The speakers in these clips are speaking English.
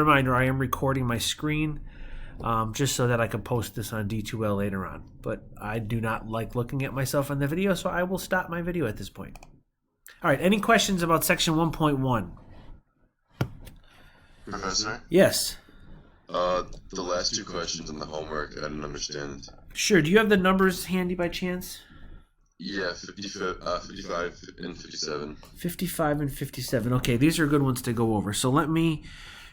reminder, I am recording my screen just so that I can post this on D2L later on. But I do not like looking at myself in the video, so I will stop my video at this point. All right, any questions about section 1.1? Professor? Yes. The last two questions in the homework, I didn't understand. Sure. Do you have the numbers handy by chance? Yeah, 55 and 57. 55 and 57. Okay, these are good ones to go over. So let me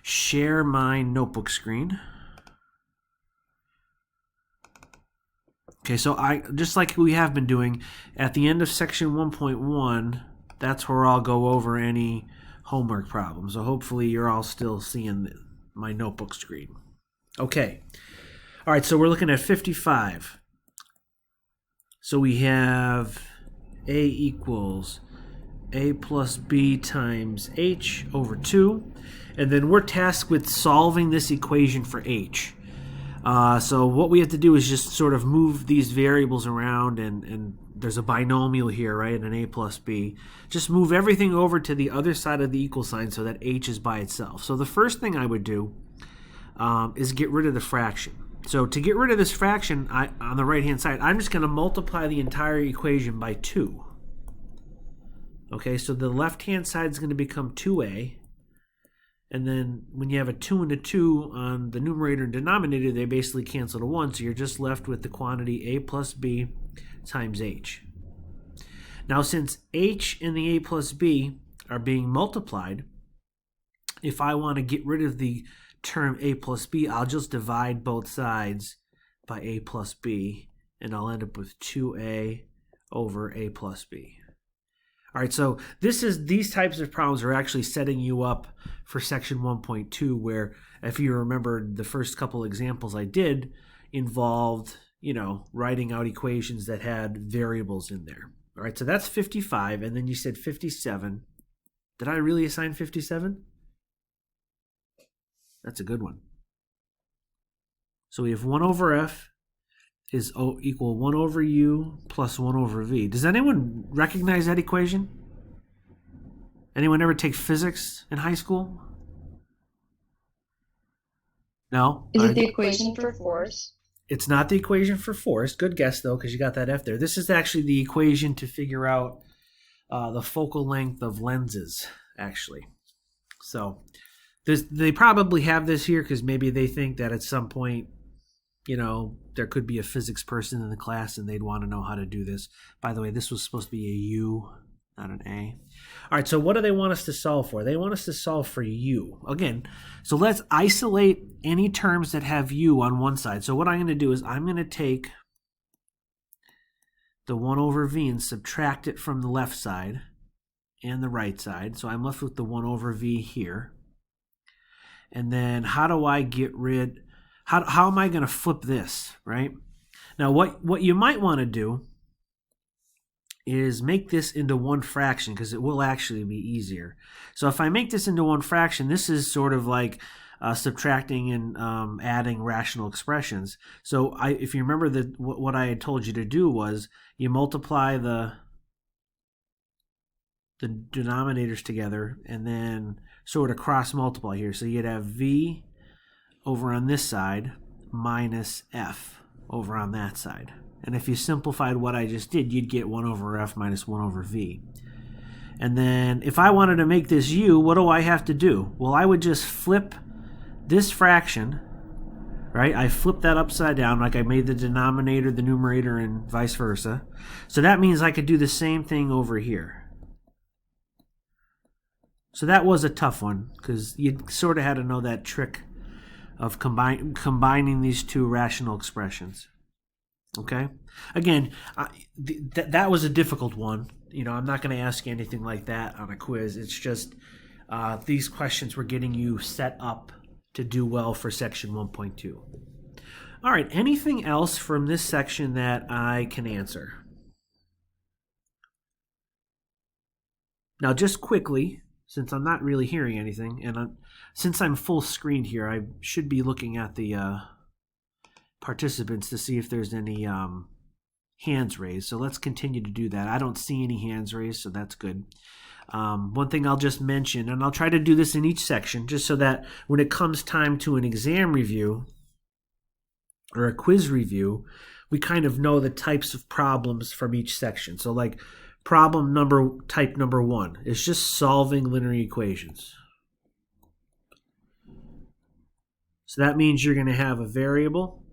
share my notebook screen. Okay, so just like we have been doing, at the end of section 1.1, that's where I'll go over any homework problems. So hopefully you're all still seeing my notebook screen. Okay. All right, so we're looking at 55. So we have A equals A plus B times H over 2. And then we're tasked with solving this equation for H. So what we have to do is just sort of move these variables around, and there's a binomial here, right, an A plus B. Just move everything over to the other side of the equal sign so that H is by itself. So the first thing I would do is get rid of the fraction. So to get rid of this fraction on the right-hand side, I'm just going to multiply the entire equation by 2. Okay, so the left-hand side is going to become 2A. And then when you have a 2 and a 2 on the numerator and denominator, they basically cancel to 1. So you're just left with the quantity A plus B times H. Now since H and the A plus B are being multiplied, if I want to get rid of the term A plus B, I'll just divide both sides by A plus B, and I'll end up with 2A over A plus B. All right, so these types of problems are actually setting you up for section 1.2, where if you remember the first couple examples I did involved, writing out equations that had variables in there. All right, so that's 55, and then you said 57. Did I really assign 57? That's a good one. So we have 1 over f is equal 1 over u plus 1 over v. Does anyone recognize that equation? Anyone ever take physics in high school? No? Is it the equation for force? It's not the equation for force. Good guess, though, because you got that f there. This is actually the equation to figure out the focal length of lenses, actually. So they probably have this here because maybe they think that at some point, there could be a physics person in the class and they'd want to know how to do this. By the way, this was supposed to be a U, not an A. All right, so what do they want us to solve for? They want us to solve for U. Again, so let's isolate any terms that have U on one side. So what I'm going to do is I'm going to take the 1 over V and subtract it from the left side and the right side. So I'm left with the 1 over V here. And then how do I get rid... How am I going to flip this, right? Now, what you might want to do is make this into one fraction because it will actually be easier. So if I make this into one fraction, this is sort of like subtracting and adding rational expressions. So if you remember what I had told you to do was you multiply the denominators together and then sort of cross multiply here. So you'd have V over on this side minus f over on that side. And if you simplified what I just did, you'd get 1 over f minus 1 over v. And then if I wanted to make this u, what do I have to do? Well, I would just flip this fraction, right? I flip that upside down like I made the denominator, the numerator, and vice versa. So that means I could do the same thing over here. So that was a tough one because you sort of had to know that trick of combining these two rational expressions. Okay? Again, that was a difficult one. I'm not going to ask you anything like that on a quiz. It's just these questions were getting you set up to do well for section 1.2. All right, anything else from this section that I can answer? Now, just quickly, since I'm not really hearing anything, and since I'm full screen here, I should be looking at the participants to see if there's any hands raised. So let's continue to do that. I don't see any hands raised, so that's good. One thing I'll just mention, and I'll try to do this in each section, just so that when it comes time to an exam review or a quiz review, we kind of know the types of problems from each section. So like type number 1 is just solving linear equations. So that means you're going to have a variable,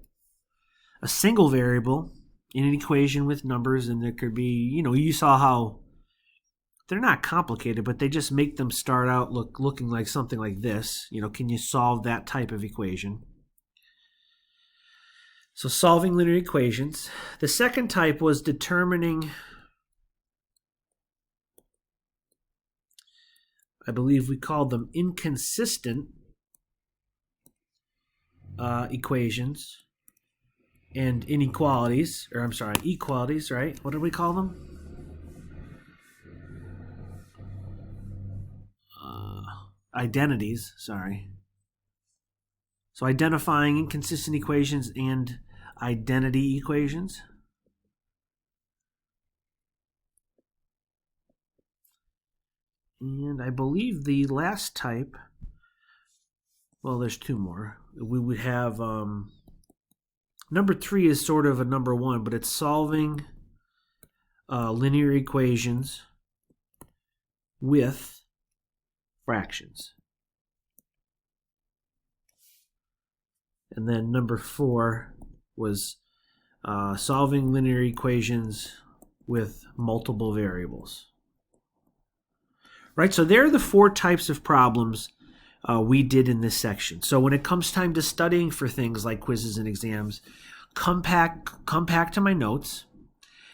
a single variable in an equation with numbers, and there could be, you saw how they're not complicated, but they just make them start out looking like something like this. Can you solve that type of equation? So solving linear equations. The second type was determining, I believe we called them inconsistent equations and inequalities, equalities, right? What did we call them? Identities, sorry. So identifying inconsistent equations and identity equations. And I believe the last type, well, there's two more. We would have number 3 is sort of a number 1, but it's solving linear equations with fractions. And then number 4 was solving linear equations with multiple variables. Right, so there are the 4 types of problems we did in this section. So when it comes time to studying for things like quizzes and exams, come back to my notes,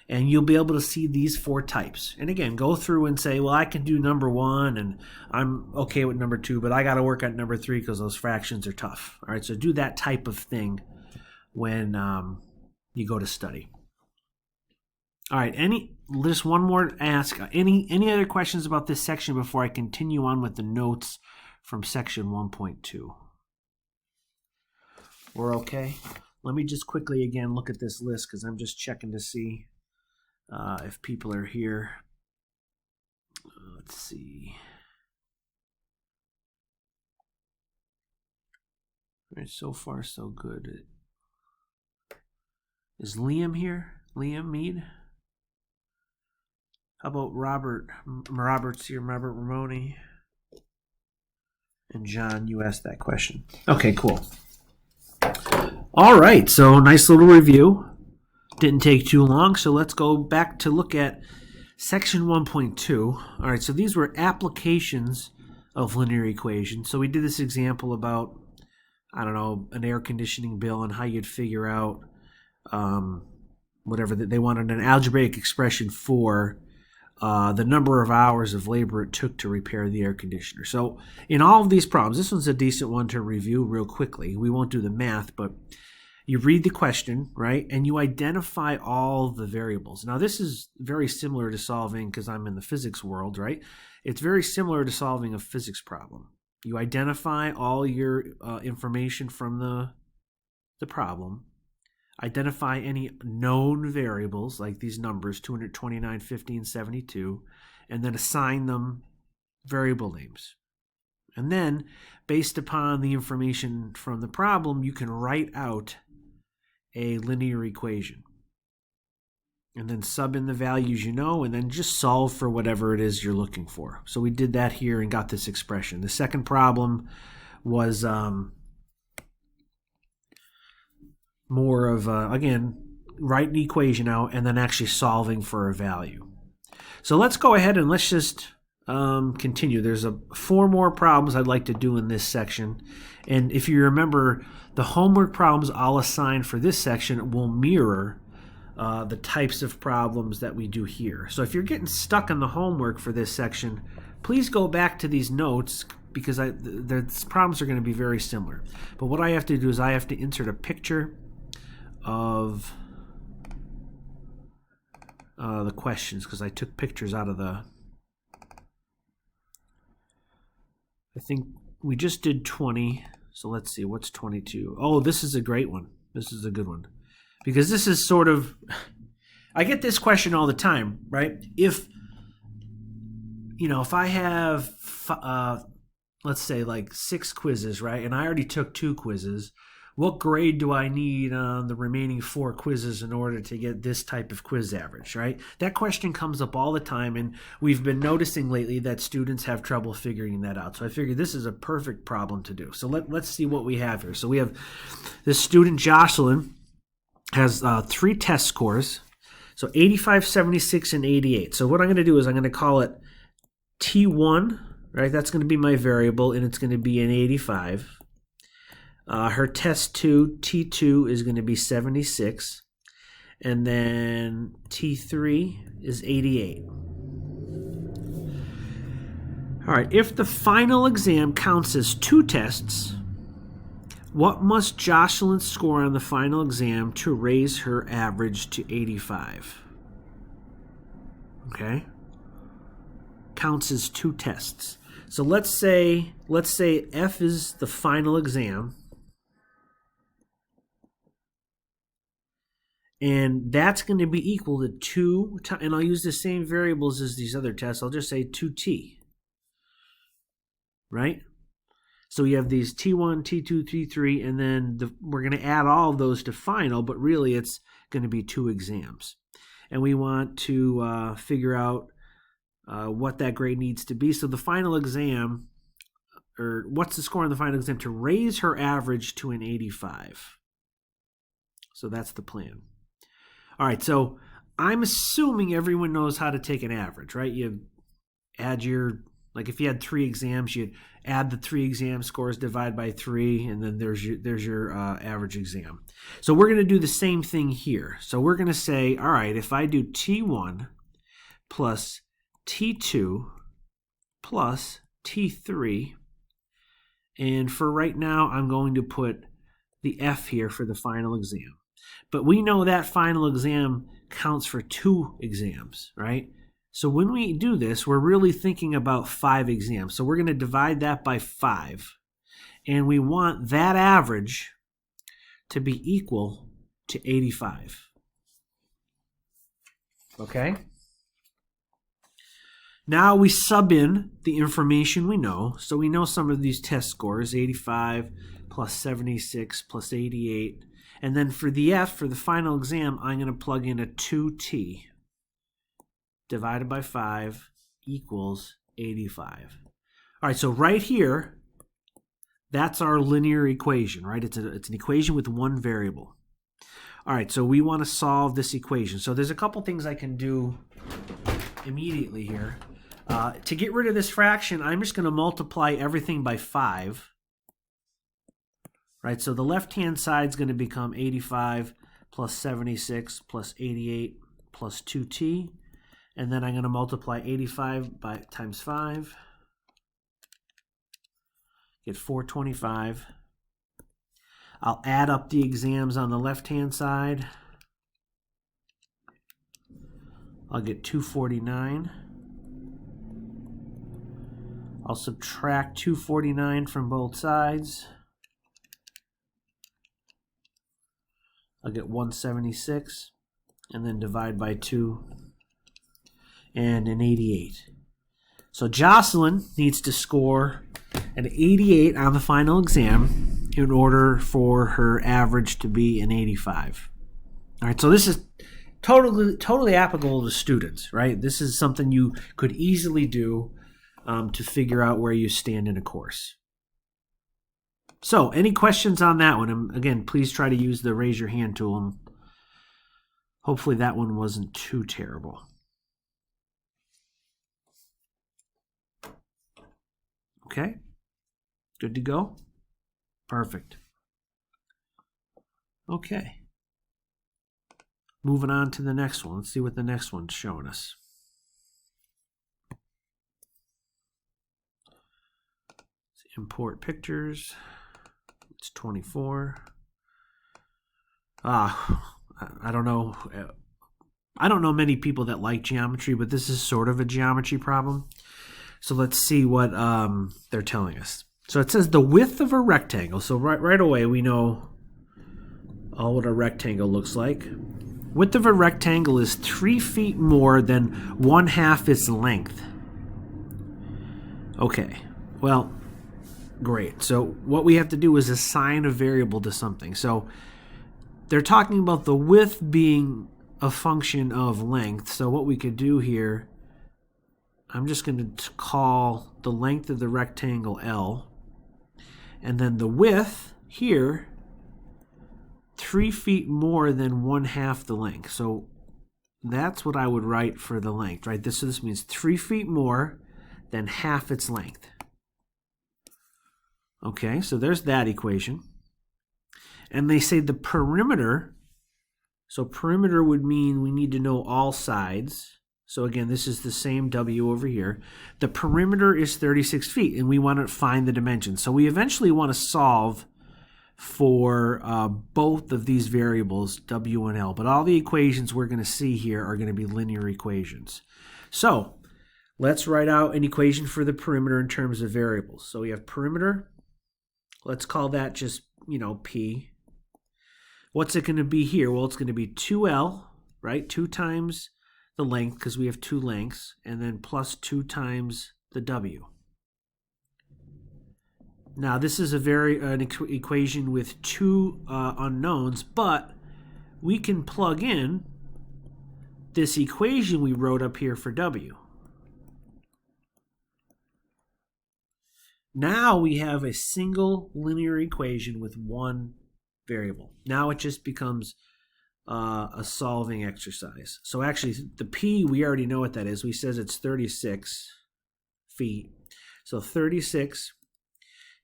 and you'll be able to see these 4 types. And again, go through and say, well, I can do number 1, and I'm okay with number 2, but I got to work on number 3 because those fractions are tough. All right, so do that type of thing when you go to study. All right, just one more ask. Any other questions about this section before I continue on with the notes from section 1.2? We're okay? Let me just quickly again look at this list because I'm just checking to see if people are here. Let's see. All right, so far so good. Is Liam here? Liam Mead? How about Robert's here, Robert Ramoni? And John, you asked that question. Okay, cool. All right, so nice little review. Didn't take too long, so let's go back to look at section 1.2. All right, so these were applications of linear equations. So we did this example about, an air conditioning bill and how you'd figure out whatever they wanted an algebraic expression for the number of hours of labor it took to repair the air conditioner. So in all of these problems, this one's a decent one to review real quickly. We won't do the math, but you read the question, right, and you identify all the variables. Now, this is very similar to solving, because I'm in the physics world, right? It's very similar to solving a physics problem. You identify all your information from the problem, identify any known variables, like these numbers, 229, 15, 72, and then assign them variable names. And then, based upon the information from the problem, you can write out a linear equation. And then sub in the values you know, and then just solve for whatever it is you're looking for. So we did that here and got this expression. The second problem was more of, again, write an equation out and then actually solving for a value. So let's go ahead and let's just continue. There's 4 more problems I'd like to do in this section. And if you remember, the homework problems I'll assign for this section will mirror the types of problems that we do here. So if you're getting stuck on the homework for this section, please go back to these notes, because the problems are going to be very similar. But what I have to do is I have to insert a picture of the questions, because I took pictures out of I think we just did 20, so let's see, what's 22? Oh, this is a great one. This is a good one. Because this is sort of, I get this question all the time, right? If I have, let's say like 6 quizzes, right? And I already took 2 quizzes. What grade do I need on the remaining 4 quizzes in order to get this type of quiz average, right? That question comes up all the time, and we've been noticing lately that students have trouble figuring that out. So I figured this is a perfect problem to do. So let's see what we have here. So we have this student, Jocelyn, has 3 test scores. So 85, 76, and 88. So what I'm going to do is I'm going to call it T1, right? That's going to be my variable, and it's going to be an 85. Her test 2, T2, is going to be 76. And then T3 is 88. All right, if the final exam counts as 2 tests, what must Jocelyn score on the final exam to raise her average to 85? Okay? Counts as 2 tests. So let's say F is the final exam. And that's going to be equal to 2, and I'll use the same variables as these other tests. I'll just say 2T. Right? So we have these T1, T2, T3, and then we're going to add all of those to final, but really it's going to be 2 exams. And we want to figure out what that grade needs to be. So the final exam, or what's the score on the final exam to raise her average to an 85? So that's the plan. All right, so I'm assuming everyone knows how to take an average, right? You add like if you had 3 exams, you'd add the 3 exam scores, divide by 3, and then there's your average exam. So we're going to do the same thing here. So we're going to say, all right, if I do T1 plus T2 plus T3, and for right now, I'm going to put the F here for the final exam. But we know that final exam counts for 2 exams, right? So when we do this, we're really thinking about 5 exams. So we're going to divide that by 5. And we want that average to be equal to 85. Okay? Now we sub in the information we know. So we know some of these test scores, 85 plus 76 plus 88. And then for the F, for the final exam, I'm going to plug in a 2T divided by 5 equals 85. All right, so right here, that's our linear equation, right? It's an equation with 1 variable. All right, so we want to solve this equation. So there's a couple things I can do immediately here. To get rid of this fraction, I'm just going to multiply everything by 5. Right, so the left-hand side is going to become 85 plus 76 plus 88 plus 2T. And then I'm going to multiply 85 times 5. Get 425. I'll add up the exams on the left-hand side. I'll get 249. I'll subtract 249 from both sides. I'll get 176, and then divide by 2, and an 88. So Jocelyn needs to score an 88 on the final exam in order for her average to be an 85. All right, so this is totally applicable to students, right? This is something you could easily do to figure out where you stand in a course. So, any questions on that one? And again, please try to use the raise your hand tool. And hopefully that one wasn't too terrible. Okay, good to go? Perfect. Okay. Moving on to the next one. Let's see what the next one's showing us. Let's import pictures. It's 24. I don't know. I don't know many people that like geometry, but this is sort of a geometry problem. So let's see what they're telling us. So it says the width of a rectangle. So right away we know what a rectangle looks like. Width of a rectangle is 3 feet more than 1/2 its length. Okay, well, great. So what we have to do is assign a variable to something. So they're talking about the width being a function of length. So what we could do here, I'm just going to call the length of the rectangle L. And then the width here, 3 feet more than 1/2 the length. So that's what I would write for the length, right? This means 3 feet more than half its length. Okay, so there's that equation. And they say the perimeter, so perimeter would mean we need to know all sides. So again, this is the same W over here. The perimeter is 36 feet, and we want to find the dimensions. So we eventually want to solve for both of these variables, W and L. But all the equations we're going to see here are going to be linear equations. So let's write out an equation for the perimeter in terms of variables. So we have perimeter. Let's call that just, P. What's it going to be here? Well, it's going to be 2L, right? 2 times the length, because we have 2 lengths, and then plus 2 times the W. Now, this is an equation with 2 unknowns, but we can plug in this equation we wrote up here for W. Now we have a single linear equation with 1 variable. Now it just becomes a solving exercise. So actually, the P, we already know what that is. We says it's 36 feet. So 36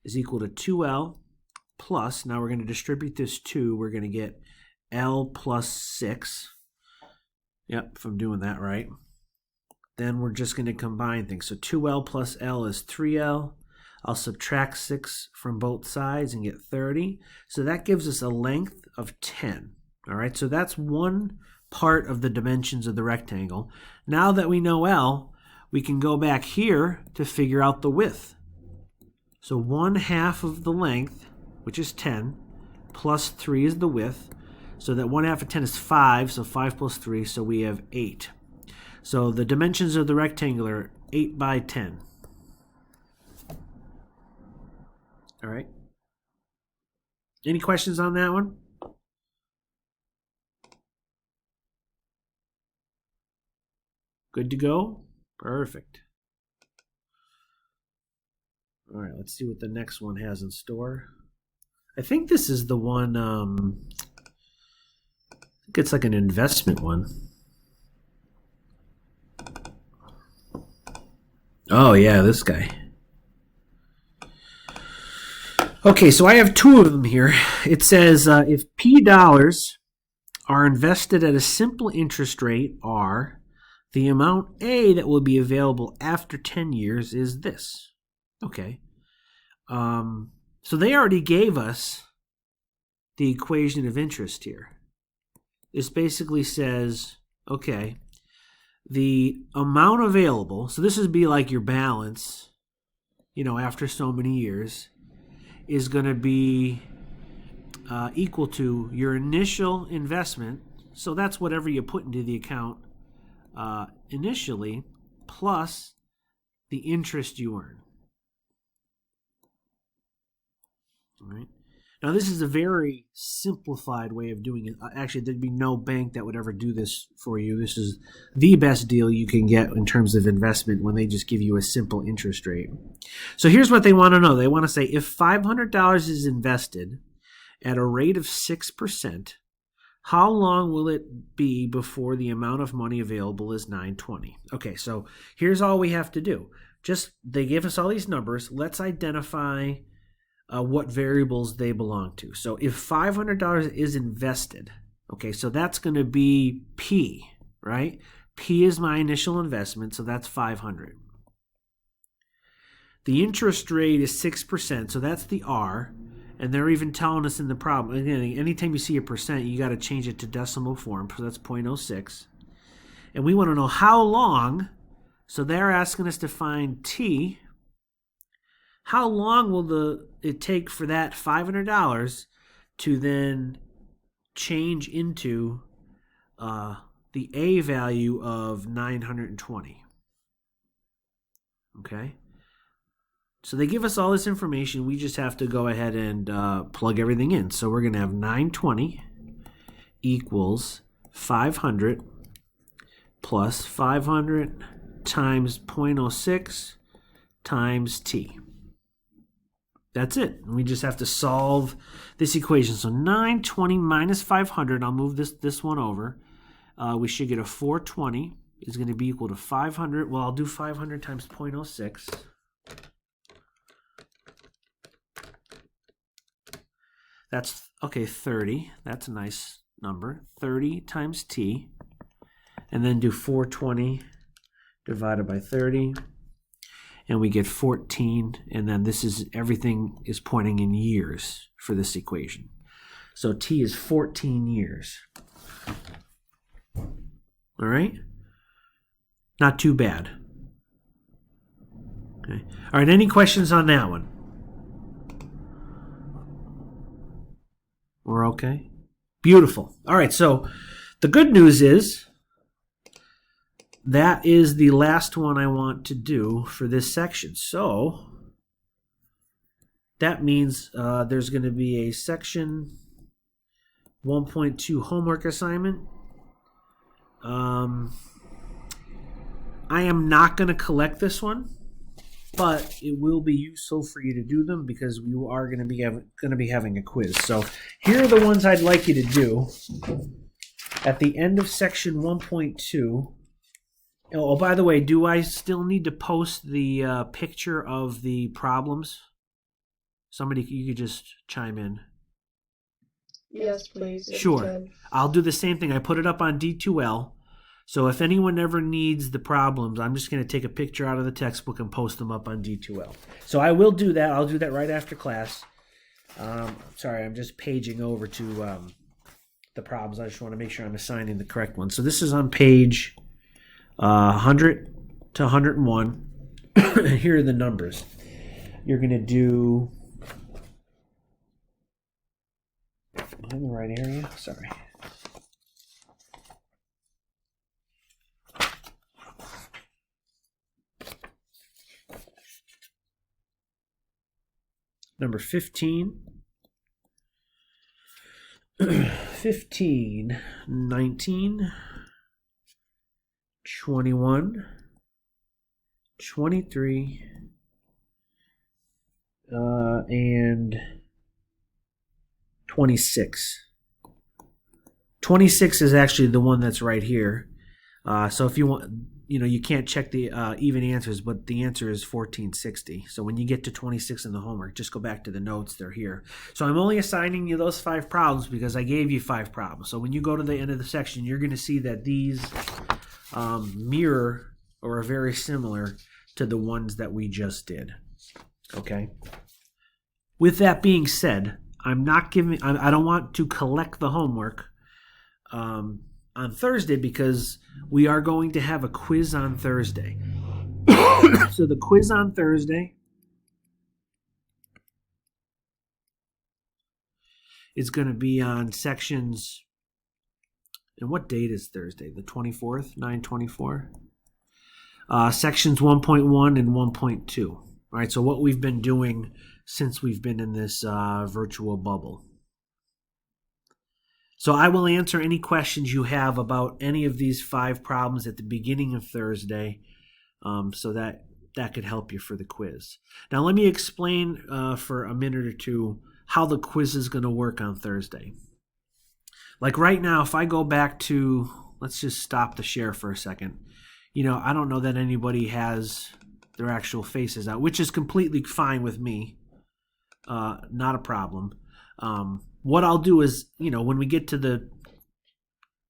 is equal to 2L plus, now we're going to distribute this 2. We're going to get L plus 6. Yep, if I'm doing that right. Then we're just going to combine things. So 2L plus L is 3L. I'll subtract 6 from both sides and get 30. So that gives us a length of 10. All right, so that's one part of the dimensions of the rectangle. Now that we know L, we can go back here to figure out the width. So 1/2 of the length, which is 10, plus 3 is the width. So that 1/2 of 10 is 5, so 5 plus 3, so we have 8. So the dimensions of the rectangle are 8 by 10. All right. Any questions on that one? Good to go? Perfect. All right, let's see what the next one has in store. I think this is the one, I think it's like an investment one. Oh, yeah, this guy. Okay, so I have 2 of them here. It says if P dollars are invested at a simple interest rate R, the amount A that will be available after 10 years is this. Okay. So they already gave us the equation of interest here. This basically says, okay, the amount available, so this would be like your balance, after so many years, is going to be equal to your initial investment. So that's whatever you put into the account initially, plus the interest you earn. All right. Now, this is a very simplified way of doing it. Actually, there'd be no bank that would ever do this for you. This is the best deal you can get in terms of investment when they just give you a simple interest rate. So here's what they want to know. They want to say if $500 is invested at a rate of 6%, how long will it be before the amount of money available is $920? Okay, so here's all we have to do. They give us all these numbers. Let's identify what variables they belong to. So if $500 is invested, okay, so that's going to be P, right? P is my initial investment, so that's 500. The interest rate is 6%, so that's the R, and they're even telling us in the problem, again, anytime you see a percent, you got to change it to decimal form, so that's 0.06. And we want to know how long, so they're asking us to find T. How long will it take for that $500 to then change into the A value of 920. Okay? So they give us all this information. We just have to go ahead and plug everything in. So we're going to have 920 equals 500 plus 500 times 0.06 times t. That's it. We just have to solve this equation. So 920 minus 500, I'll move this one over. We should get a 420 is going to be equal to 500. Well, I'll do 500 times 0.06. That's, okay, 30. That's a nice number. 30 times t. And then do 420 divided by 30. And we get 14. And then this is, everything is pointing in years for this equation. So t is 14 years. All right? Not too bad. Okay. All right, any questions on that one? We're okay? Beautiful. All right, so the good news is that is the last one I want to do for this section. So that means there's going to be a section 1.2 homework assignment. I am not going to collect this one, but it will be useful for you to do them because we are going to be having a quiz. So here are the ones I'd like you to do at the end of section 1.2. Oh, by the way, do I still need to post the picture of the problems? Somebody, you could just chime in. Yes, please. Sure. I'll do the same thing. I put it up on D2L. So if anyone ever needs the problems, I'm just going to take a picture out of the textbook and post them up on D2L. So I will do that. I'll do that right after class. Sorry, I'm just paging over to the problems. I just want to make sure I'm assigning the correct one. So this is on page 100 to 101. And here are the numbers. You're going to do... Am I in the right area? Sorry. Number 15, 15, 19, 21, 23, and 26. 26 is actually the one that's right here. So if you want, you can't check the even answers, but the answer is 1460. So when you get to 26 in the homework, just go back to the notes. They're here. So I'm only assigning you those 5 problems because I gave you 5 problems. So when you go to the end of the section, you're going to see that these mirror or are very similar to the ones that we just did. Okay. With that being said, I don't want to collect the homework on Thursday because we are going to have a quiz on Thursday. So the quiz on Thursday is going to be on sections. And what date is Thursday? The 24th, 9/24. Sections 1.1 and 1.2. All right, so what we've been doing since we've been in this virtual bubble. So I will answer any questions you have about any of these 5 problems at the beginning of Thursday, so that could help you for the quiz. Now let me explain for a minute or two how the quiz is going to work on Thursday. Like right now, if I go back to, let's just stop the share for a second. I don't know that anybody has their actual faces out, which is completely fine with me. Not a problem. What I'll do is, when we get to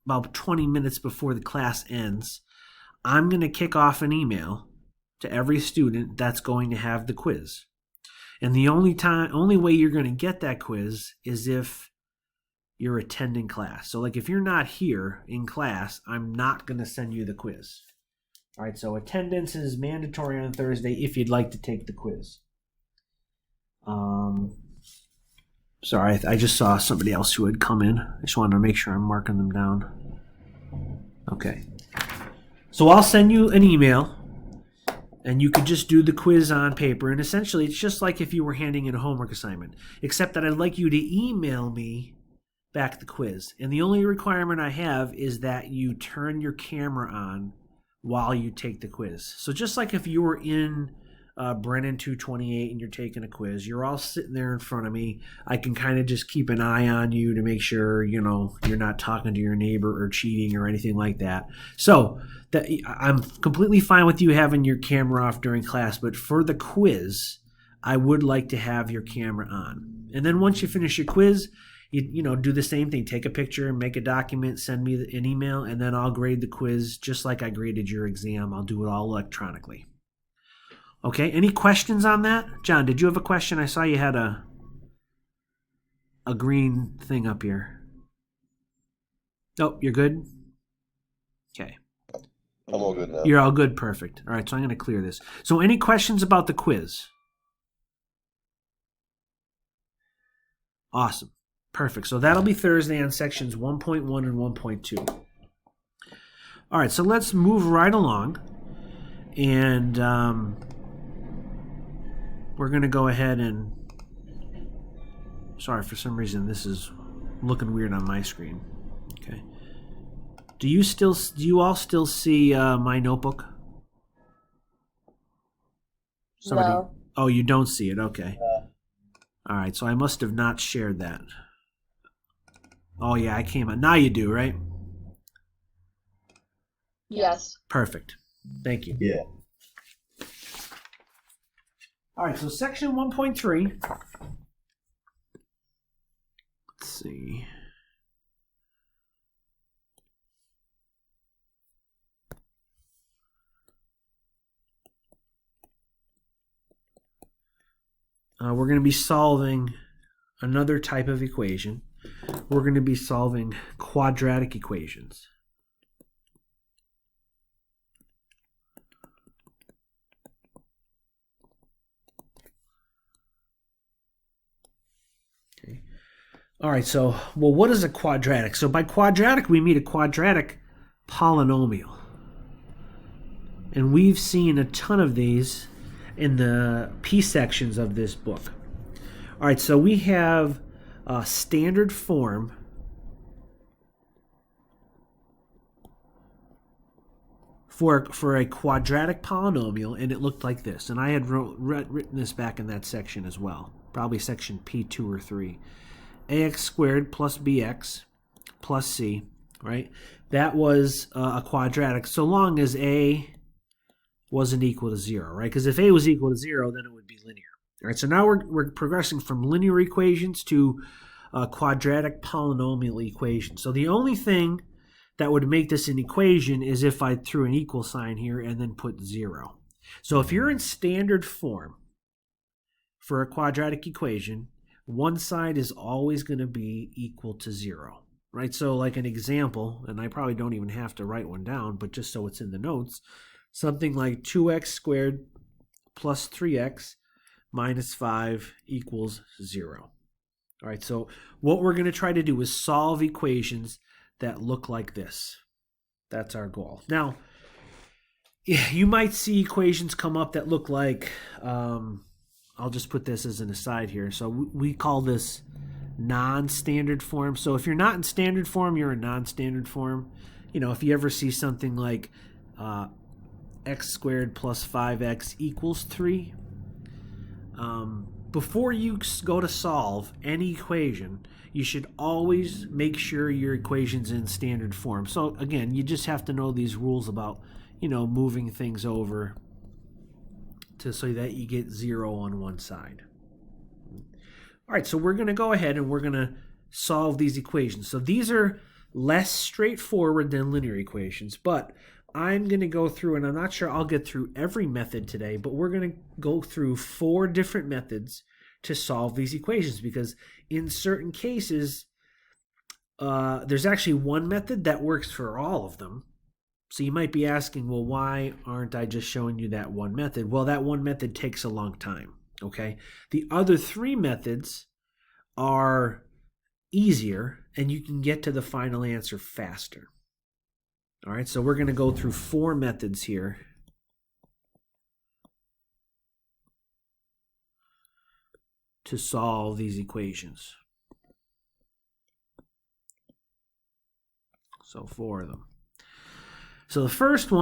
about 20 minutes before the class ends, I'm going to kick off an email to every student that's going to have the quiz. And the only way you're going to get that quiz is if you're attending class. So like if you're not here in class, I'm not going to send you the quiz. All right, so attendance is mandatory on Thursday if you'd like to take the quiz. Sorry, I just saw somebody else who had come in. I just wanted to make sure I'm marking them down. Okay. So I'll send you an email, and you could just do the quiz on paper. And essentially, it's just like if you were handing in a homework assignment, except that I'd like you to email me back the quiz. And the only requirement I have is that you turn your camera on while you take the quiz. So just like if you were in Brennan 228 and you're taking a quiz, you're all sitting there in front of me. I can kind of just keep an eye on you to make sure, you know, you're not talking to your neighbor or cheating or anything like that. So that I'm completely fine with you having your camera off during class, but for the quiz, I would like to have your camera on. And then once you finish your quiz, you know, do the same thing. Take a picture, make a document, send me an email, and then I'll grade the quiz just like I graded your exam. I'll do it all electronically. Okay, any questions on that? John, did you have a question? I saw you had a green thing up here. Oh, you're good? Okay. I'm all good now. You're all good, perfect. All right, so I'm going to clear this. So any questions about the quiz? Awesome. Perfect. So that'll be Thursday on sections 1.1 and 1.2. All right, so let's move right along. And we're going to go ahead and... Sorry, for some reason this is looking weird on my screen. Okay. Do you all still see my notebook? No. Oh, you don't see it. Okay. All right, so I must have not shared that. Oh, yeah, I came on. Now you do, right? Yes. Perfect. Thank you. Yeah. All right, so section 1.3. Let's see. We're going to be solving another type of equation. We're going to be solving quadratic equations. Okay. All right, so, well, what is a quadratic? So by quadratic, we mean a quadratic polynomial. And we've seen a ton of these in the P sections of this book. All right, so we have a standard form for a quadratic polynomial, and it looked like this. And I had written this back in that section as well, probably section P2 or 3. ax squared plus bx plus c, right? That was a quadratic so long as a wasn't equal to 0, right? Because if a was equal to 0, then it would be linear. All right, so now we're progressing from linear equations to quadratic polynomial equations. So the only thing that would make this an equation is if I threw an equal sign here and then put 0. So if you're in standard form for a quadratic equation, one side is always going to be equal to 0, right? So like an example, and I probably don't even have to write one down, but just so it's in the notes, something like 2x squared plus 3x minus 5 equals 0. All right, so what we're going to try to do is solve equations that look like this. That's our goal. Now, you might see equations come up that look like, I'll just put this as an aside here. So we call this non-standard form. So if you're not in standard form, you're in non-standard form. You know, if you ever see something like x squared plus 5x equals 3, before you go to solve any equation, you should always make sure your equation's in standard form. So again, you just have to know these rules about, you know, moving things over so that you get 0 on one side. All right, so we're going to go ahead and we're going to solve these equations. So these are less straightforward than linear equations, but I'm going to go through, and I'm not sure I'll get through every method today, but we're going to go through 4 different methods to solve these equations, because in certain cases, there's actually one method that works for all of them. So you might be asking, well, why aren't I just showing you that one method? Well, that one method takes a long time, okay? The other 3 methods are easier, and you can get to the final answer faster. All right, so we're going to go through 4 methods here to solve these equations. So 4 of them. So the first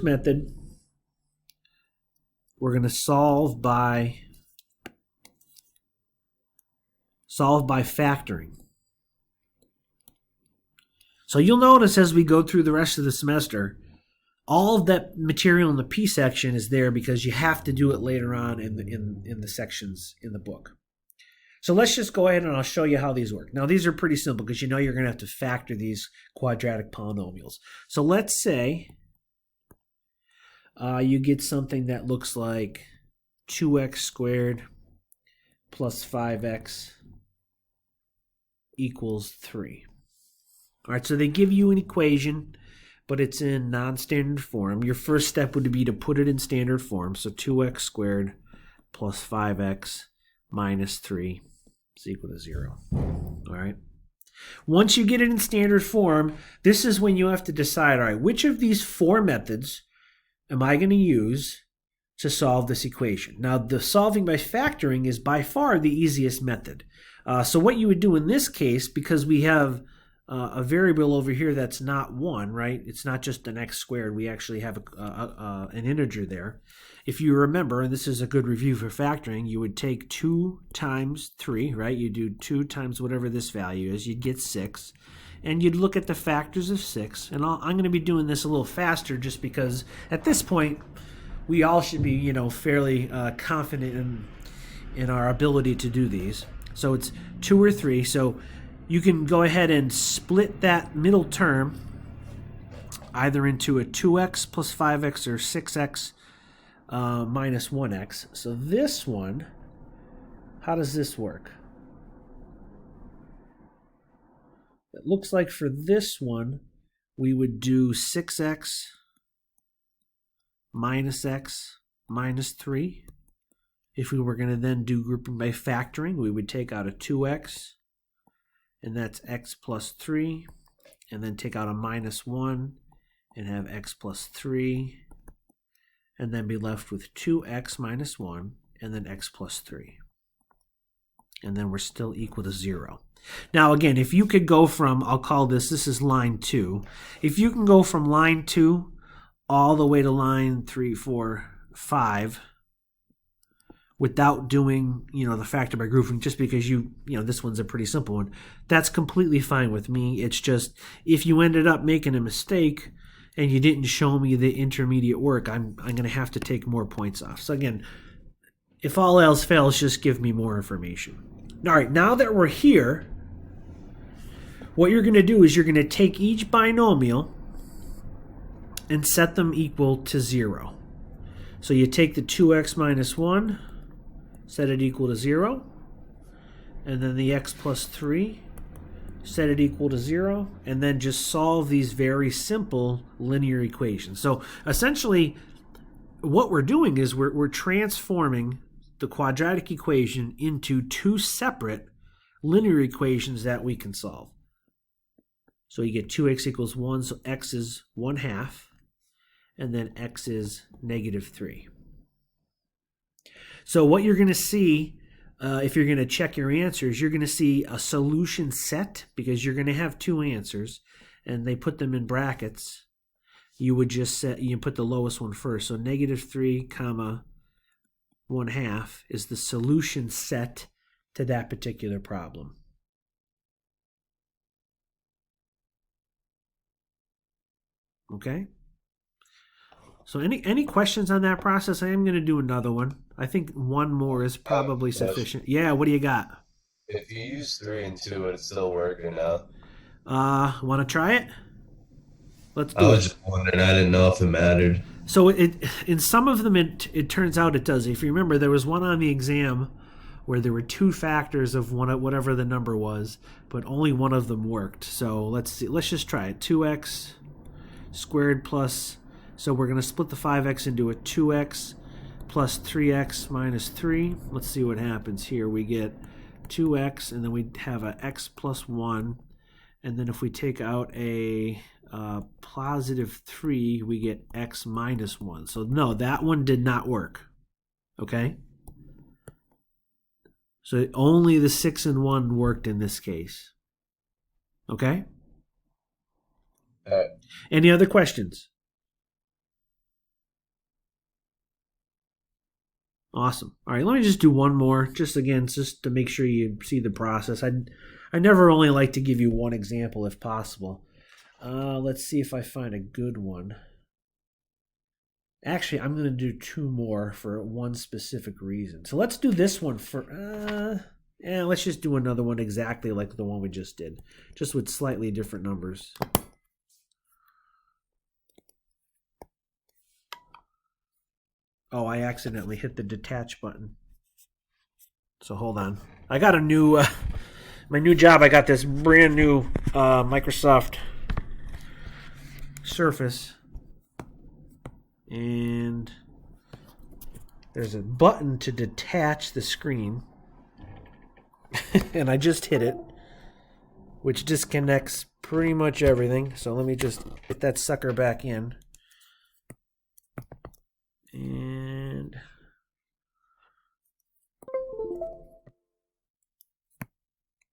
method, we're going to solve by factoring. So you'll notice as we go through the rest of the semester, all of that material in the P section is there because you have to do it later on in the sections in the book. So let's just go ahead and I'll show you how these work. Now these are pretty simple because you know you're going to have to factor these quadratic polynomials. So let's say you get something that looks like 2x squared plus 5x equals 3. All right, so they give you an equation, but it's in non-standard form. Your first step would be to put it in standard form. So 2x squared plus 5x minus 3 is equal to 0. All right. Once you get it in standard form, this is when you have to decide, all right, which of these 4 methods am I going to use to solve this equation? Now, the solving by factoring is by far the easiest method. So what you would do in this case, because we have a variable over here that's not 1, right? It's not just an x squared. We actually have an integer there. If you remember, and this is a good review for factoring, you would take 2 times 3, right? You do 2 times whatever this value is. You'd get 6. And you'd look at the factors of 6. And I'm going to be doing this a little faster just because at this point, we all should be, fairly confident in our ability to do these. So it's 2 or 3. So you can go ahead and split that middle term either into a 2x plus 5x or 6x minus 1x. So this one, how does this work? It looks like for this one, we would do 6x minus x minus 3. If we were going to then do grouping by factoring, we would take out a 2x, and that's x plus 3, and then take out a minus 1 and have x plus 3, and then be left with 2x minus 1 and then x plus 3. And then we're still equal to 0. Now again, if you could go from, I'll call this is line 2. If you can go from line 2 all the way to line 3, 4, 5 without doing, the factor by grouping, just because this one's a pretty simple one, that's completely fine with me. It's just if you ended up making a mistake and you didn't show me the intermediate work, I'm going to have to take more points off. So again, if all else fails, just give me more information. All right, now that we're here, what you're going to do is you're going to take each binomial and set them equal to 0. So you take the 2x minus 1, set it equal to 0, and then the x plus 3, set it equal to 0, and then just solve these very simple linear equations. So essentially, what we're doing is we're transforming the quadratic equation into 2 separate linear equations that we can solve. So you get 2x equals 1, so x is 1/2, and then x is negative 3. So what you're going to see, if you're going to check your answers, you're going to see a solution set, because you're going to have 2 answers, and they put them in brackets. You would just put the lowest one first. So negative 3 comma 1/2 is the solution set to that particular problem. Okay? So any questions on that process? I am going to do another one. I think one more is probably sufficient. Yeah, what do you got? If you use 3 and 2, would it still work or no? Want to try it? Let's do I it. was just wondering. I didn't know if it mattered. So in some of them, it turns out it does. If you remember, there was one on the exam where there were 2 factors of whatever the number was, but only one of them worked. So let's see. Let's just try it. 2x squared plus, so we're going to split the 5x into a 2x plus 3x minus 3. Let's see what happens here. We get 2x, and then we have a x plus 1. And then if we take out a positive 3, we get x minus 1. So no, that one did not work. Okay? So only the 6 and 1 worked in this case. Okay? Any other questions? Awesome. All right, let me just do one more, just to make sure you see the process. I never only like to give you one example if possible. Let's see if I find a good one. Actually, I'm going to do 2 more for one specific reason. So let's do this one for... let's just do another one exactly like the one we just did, just with slightly different numbers. Oh, I accidentally hit the detach button. So hold on. I got a new, my new job, I got this brand new Microsoft Surface. And there's a button to detach the screen. And I just hit it, which disconnects pretty much everything. So let me just get that sucker back in. And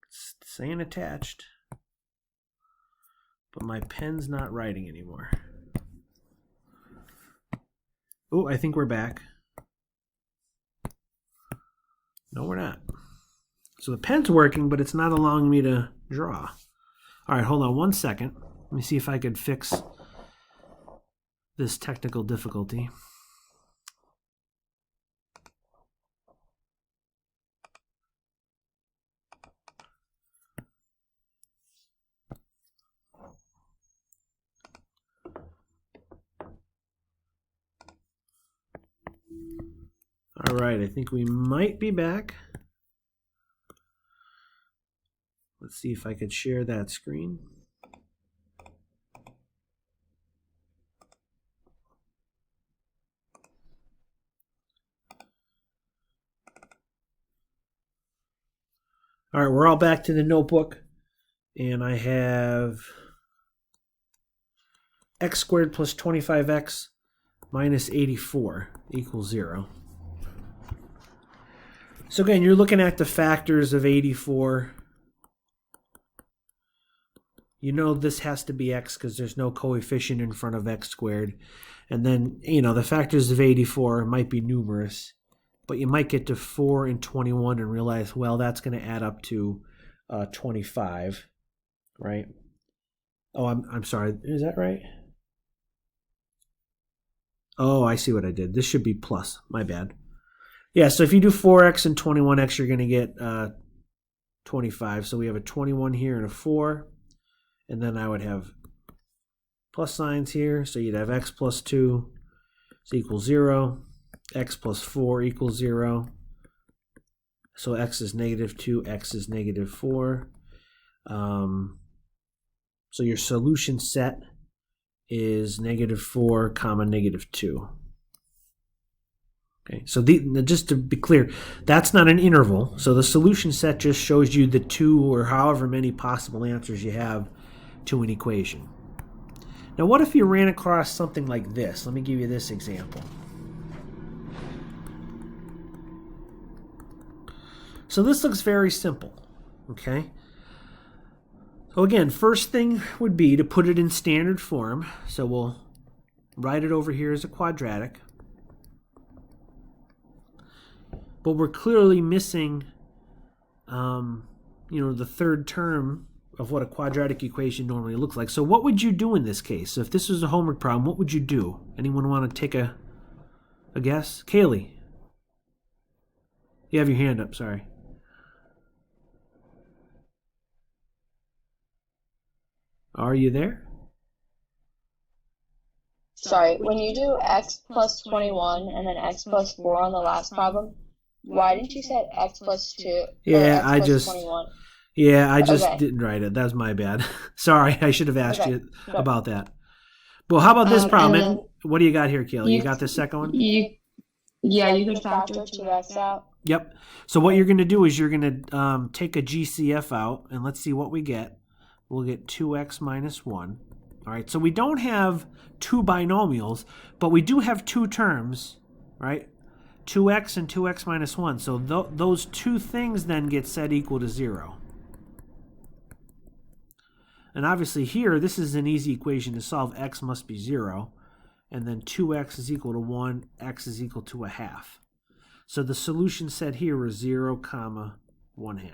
it's saying attached, but my pen's not writing anymore. Oh, I think we're back. No, we're not. So the pen's working, but it's not allowing me to draw. All right, hold on 1 second. Let me see if I could fix this technical difficulty. All right, I think we might be back. Let's see if I could share that screen. All right, we're all back to the notebook, and I have x squared plus 25x minus 84 equals 0. So again, you're looking at the factors of 84. You know this has to be x because there's no coefficient in front of x squared. And then, the factors of 84 might be numerous, but you might get to 4 and 21 and realize, well, that's going to add up to 25, right? Oh, I'm sorry. Is that right? Oh, I see what I did. This should be plus. My bad. Yeah, so if you do 4x and 21x, you're going to get 25. So we have a 21 here and a 4. And then I would have plus signs here. So you'd have x plus 2 is equals 0. X plus 4 equals 0. So x is negative 2, x is negative 4. So your solution set is negative 4 comma negative 2. Okay, so just to be clear, that's not an interval. So the solution set just shows you the 2 or however many possible answers you have to an equation. Now what if you ran across something like this? Let me give you this example. So this looks very simple, okay? So again, first thing would be to put it in standard form. So we'll write it over here as a quadratic. But we're clearly missing, the third term of what a quadratic equation normally looks like. So what would you do in this case? So if this was a homework problem, what would you do? Anyone want to take a guess? Kaylee. You have your hand up, sorry. Are you there? Sorry, when you do x plus 21 and then x plus 4 on the last problem, why didn't you set x plus 2? Yeah, I just 21? I just didn't write it. That's my bad. Sorry, I should have asked you about that. Well, how about this problem? What do you got here, Kaylee? You got the second one? You could factor 2x out. Yep. So what you're going to do is you're going to take a GCF out, and let's see what we get. We'll get 2x minus 1. All right, so we don't have two binomials, but we do have two terms, right? 2x and 2x minus 1. So those two things then get set equal to 0. And obviously here, this is an easy equation to solve. X must be 0. And then 2x is equal to 1, x is equal to a half. So the solution set here is 0, comma 1/2.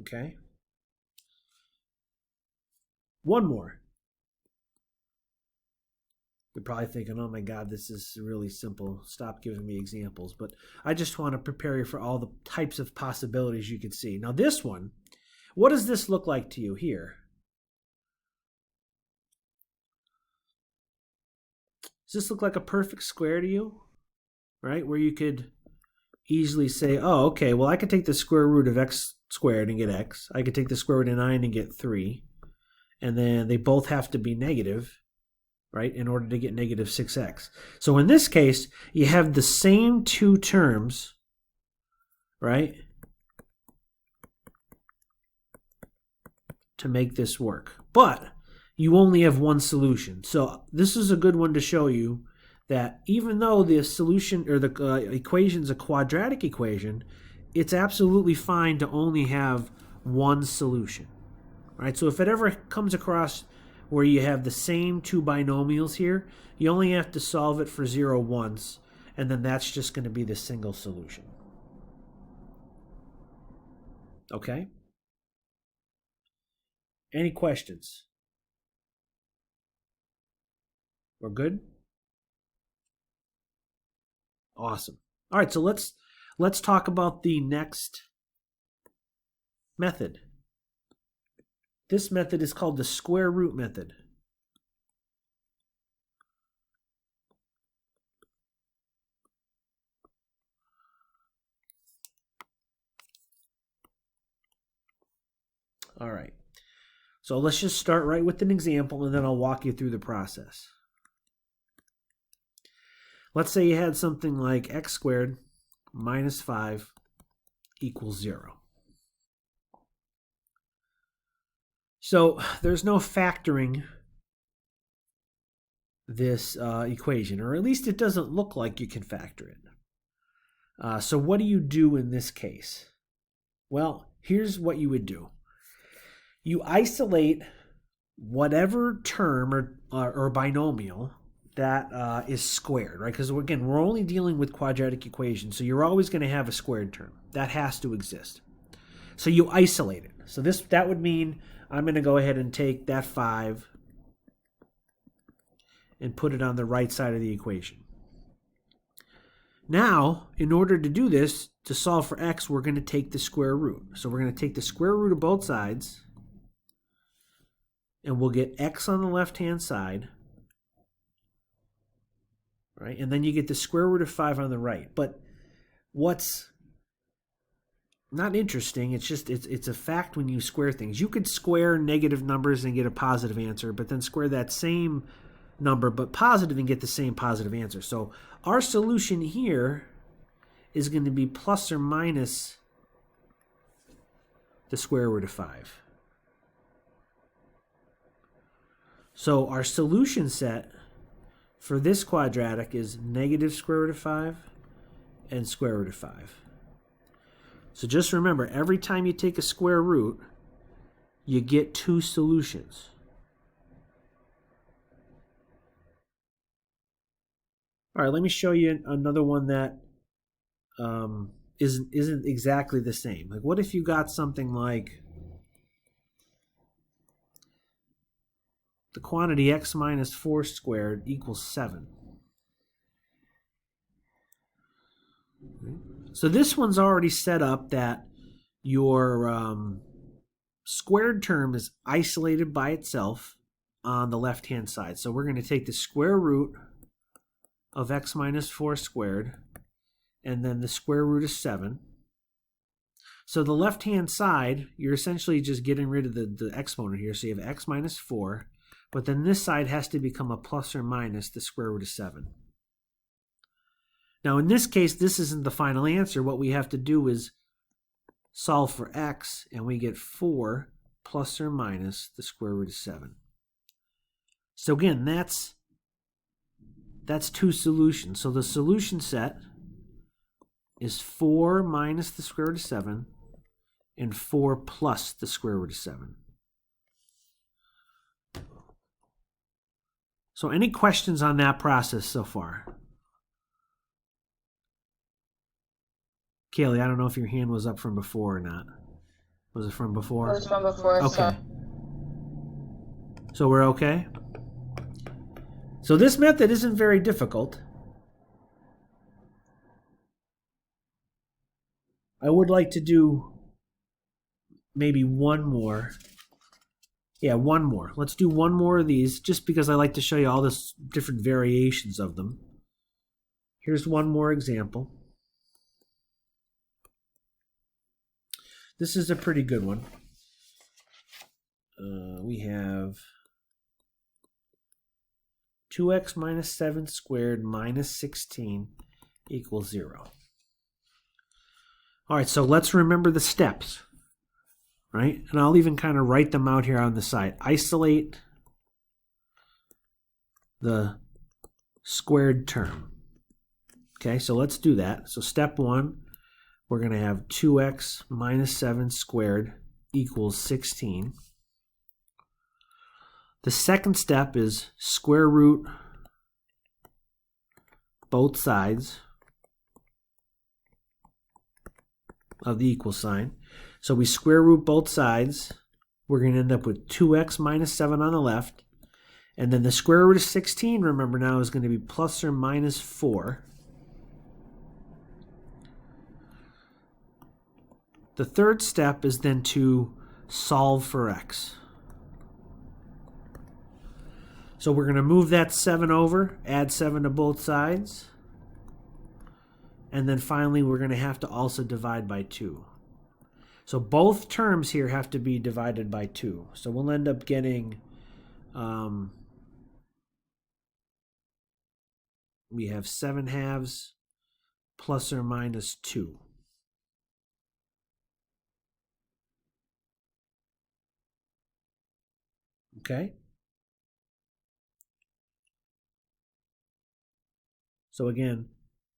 Okay? One more. You're probably thinking, oh my God, this is really simple. Stop giving me examples. But I just want to prepare you for all the types of possibilities you could see. Now this one, what does this look like to you here? Does this look like a perfect square to you? Right? Where you could easily say, oh, okay, well, I could take the square root of x squared and get x. I could take the square root of 9 and get 3. And then they both have to be negative, right, in order to get negative 6x. So in this case, you have the same two terms, right, to make this work. But you only have one solution. So this is a good one to show you that even though the solution or the equation is a quadratic equation, it's absolutely fine to only have one solution. Right? So if it ever comes across where you have the same two binomials here, you only have to solve it for 0 once, and then that's just going to be the single solution. Okay? Any questions? We're good? Awesome. All right, so let's talk about the next method. This method is called the square root method. All right. So let's just start right with an example, and then I'll walk you through the process. Let's say you had something like x squared minus 5 equals 0. So there's no factoring this equation, or at least it doesn't look like you can factor it. So what do you do in this case? Well, here's what you would do. You isolate whatever term or binomial that is squared, right? Because again, we're only dealing with quadratic equations, so you're always going to have a squared term. That has to exist. So you isolate it. So that would mean I'm going to go ahead and take that 5 and put it on the right side of the equation. Now, in order to do this, to solve for x, we're going to take the square root. So we're going to take the square root of both sides, and we'll get x on the left-hand side, right? And then you get the square root of 5 on the right. But what's not interesting, it's a fact when you square things. You could square negative numbers and get a positive answer, but then square that same number but positive and get the same positive answer. So our solution here is going to be plus or minus the square root of 5. So our solution set for this quadratic is negative square root of 5 and square root of 5. So just remember, every time you take a square root, you get two solutions. All right, let me show you another one that isn't exactly the same. Like, what if you got something like the quantity x minus 4 squared equals 7? So this one's already set up that your squared term is isolated by itself on the left-hand side. So we're going to take the square root of x minus 4 squared and then the square root of 7. So the left-hand side, you're essentially just getting rid of the exponent here. So you have x minus 4, but then this side has to become a plus or minus the square root of 7. Now, in this case, this isn't the final answer. What we have to do is solve for x, and we get 4 plus or minus the square root of 7. So again, that's 2 solutions. So the solution set is 4 minus the square root of 7 and 4 plus the square root of 7. So any questions on that process so far? Kaylee, I don't know if your hand was up from before or not. Was it from before? It was from before. Okay. So we're okay? So this method isn't very difficult. I would like to do maybe one more. Yeah, one more. Let's do one more of these just because I like to show you all the different variations of them. Here's one more example. This is a pretty good one. We have 2x minus 7 squared minus 16 equals 0. All right, so let's remember the steps, right? And I'll even kind of write them out here on the side. Isolate the squared term. Okay, so let's do that. So step 1, we're going to have 2x minus 7 squared equals 16. The second step is square root both sides of the equal sign. So we square root both sides. We're going to end up with 2x minus 7 on the left. And then the square root of 16, remember now, is going to be plus or minus 4. The third step is then to solve for x. So we're going to move that 7 over, add 7 to both sides. And then finally, we're going to have to also divide by 2. So both terms here have to be divided by 2. So we'll end up getting, we have 7 halves plus or minus 2. Okay? So again,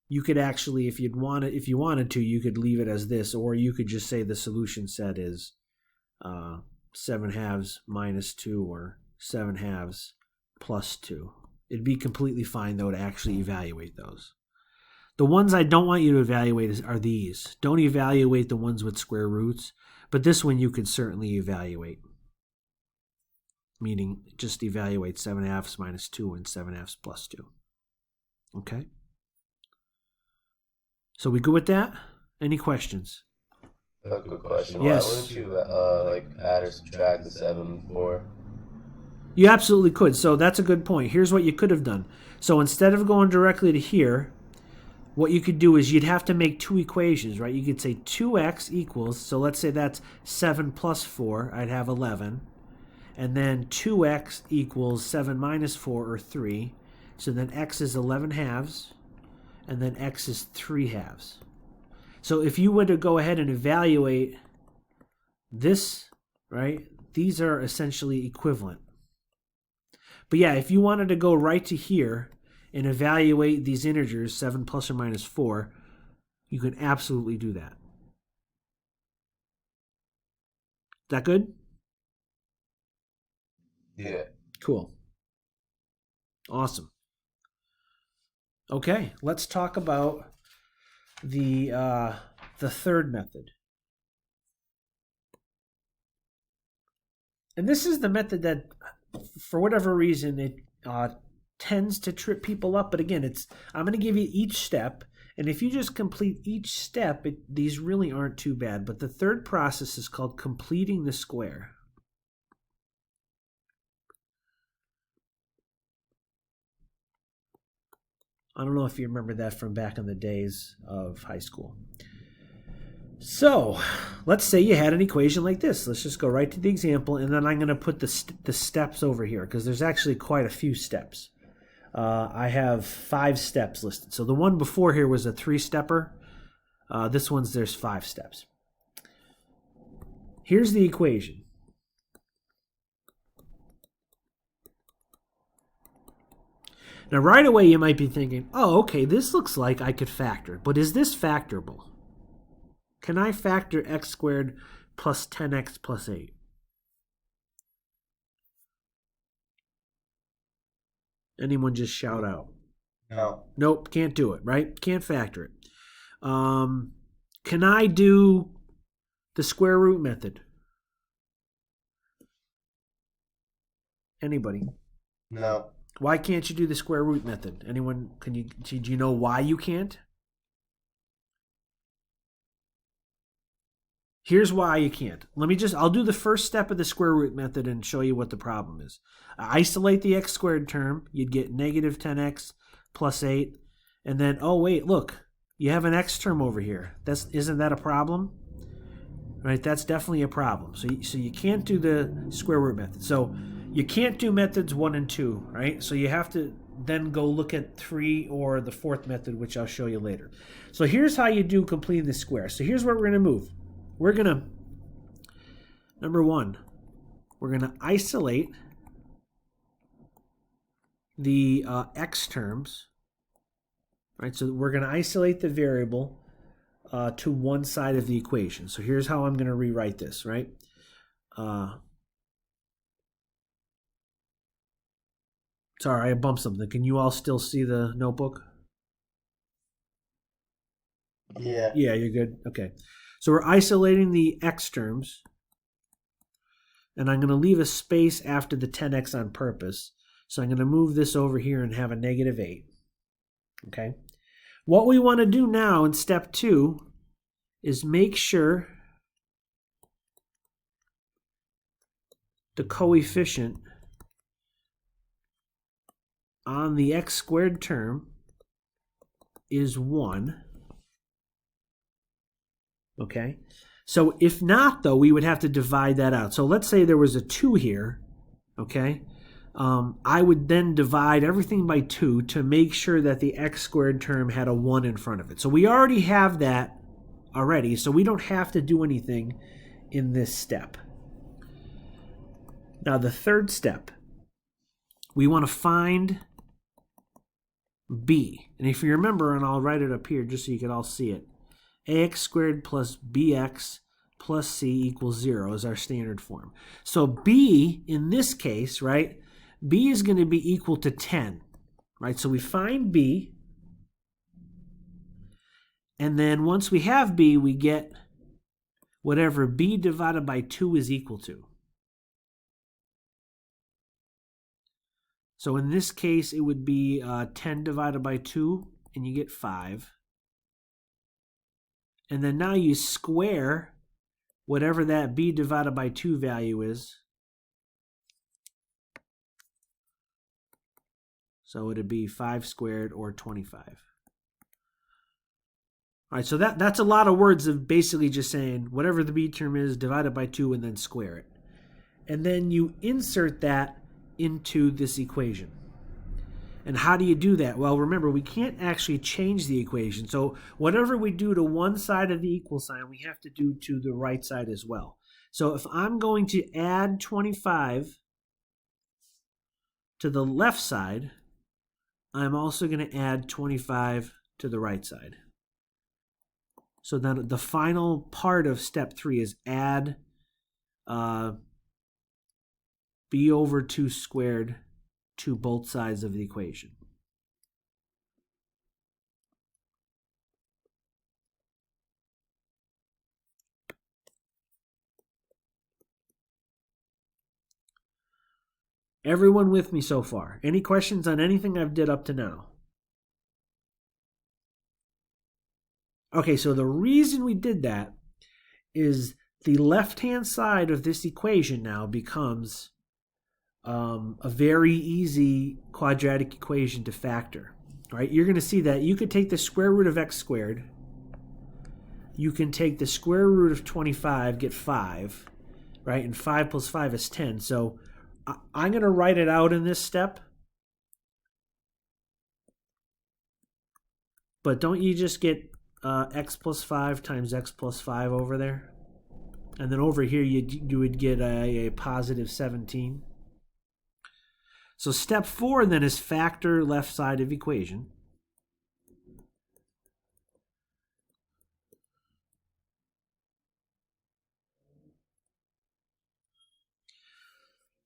you could actually, if you wanted to, you could leave it as this, or you could just say the solution set is 7 halves minus 2 or 7 halves plus 2. It'd be completely fine, though, to actually evaluate those. The ones I don't want you to evaluate are these. Don't evaluate the ones with square roots, but this one you could certainly evaluate. Meaning, just evaluate 7 halves minus 2 and 7 halves plus 2. Okay? So we good with that? Any questions? A quick question. Yes. Why wouldn't you add or subtract the 7 before? You absolutely could. So that's a good point. Here's what you could have done. So instead of going directly to here, what you could do is you'd have to make 2 equations, right? You could say 2x equals, so let's say that's 7 plus 4, I'd have 11. And then 2x equals 7 minus 4, or 3. So then x is 11 halves, and then x is 3 halves. So if you were to go ahead and evaluate this, right, these are essentially equivalent. But yeah, if you wanted to go right to here and evaluate these integers, 7 plus or minus 4, you can absolutely do that. Is that good? Yeah. Cool. Awesome. Okay, let's talk about the third method. And this is the method that, for whatever reason, it tends to trip people up. But again, I'm going to give you each step, and if you just complete each step, these really aren't too bad. But the third process is called completing the square. I don't know if you remember that from back in the days of high school. So let's say you had an equation like this. Let's just go right to the example, and then I'm going to put the steps over here because there's actually quite a few steps. I have 5 steps listed. So the one before here was a 3-stepper. This one's there's 5 steps. Here's the equation. Now right away you might be thinking, oh, okay, this looks like I could factor it, but is this factorable? Can I factor x squared plus 10x plus 8? Anyone just shout out? No. Nope, can't do it, right? Can't factor it. Can I do the square root method? Anybody? No. Why can't you do the square root method? Anyone? Do you know why you can't? Here's why you can't. I'll do the first step of the square root method and show you what the problem is. Isolate the x squared term. You'd get negative 10x plus 8. And then, oh wait, look, you have an x term over here. Isn't that a problem? Right, that's definitely a problem. So you can't do the square root method. So you can't do methods 1 and 2, right? So you have to then go look at 3 or the 4th method, which I'll show you later. So here's how you do completing the square. So here's where we're going to move. We're going to, number 1, we're going to isolate the x terms, right? So we're going to isolate the variable to one side of the equation. So here's how I'm going to rewrite this, right? Sorry, I bumped something. Can you all still see the notebook? Yeah. Yeah, you're good. Okay. So we're isolating the x terms, and I'm going to leave a space after the 10x on purpose. So I'm going to move this over here and have a negative 8. Okay. What we want to do now in step 2 is make sure the coefficient on the x squared term is 1. Okay. So if not, though, we would have to divide that out. So let's say there was a 2 here. Okay. I would then divide everything by 2 to make sure that the x squared term had a 1 in front of it. So we already have that already, so we don't have to do anything in this step. Now the 3rd step, we want to find b. And if you remember, and I'll write it up here just so you can all see it, ax squared plus bx plus c equals 0 is our standard form. So b, in this case, right, b is going to be equal to 10, right? So we find b, and then once we have b, we get whatever b divided by 2 is equal to. So in this case, it would be 10 divided by 2, and you get 5. And then now you square whatever that b divided by 2 value is. So it'd be 5 squared or 25. All right, so that's a lot of words of basically just saying whatever the b term is, divided by 2 and then square it. And then you insert that into this equation. And how do you do that? Well, remember, we can't actually change the equation. So whatever we do to one side of the equal sign, we have to do to the right side as well. So if I'm going to add 25 to the left side, I'm also going to add 25 to the right side. So then the final part of step 3 is add b over 2 squared to both sides of the equation. Everyone with me so far? Any questions on anything I've did up to now? Okay, so the reason we did that is the left-hand side of this equation now becomes a very easy quadratic equation to factor. All right, you're going to see that you could take the square root of x squared. You can take the square root of 25, get 5, right? And 5 plus 5 is 10. So I'm going to write it out in this step. But don't you just get x plus 5 times x plus 5 over there? And then over here you would get a positive 17. So step 4 then is factor left side of equation.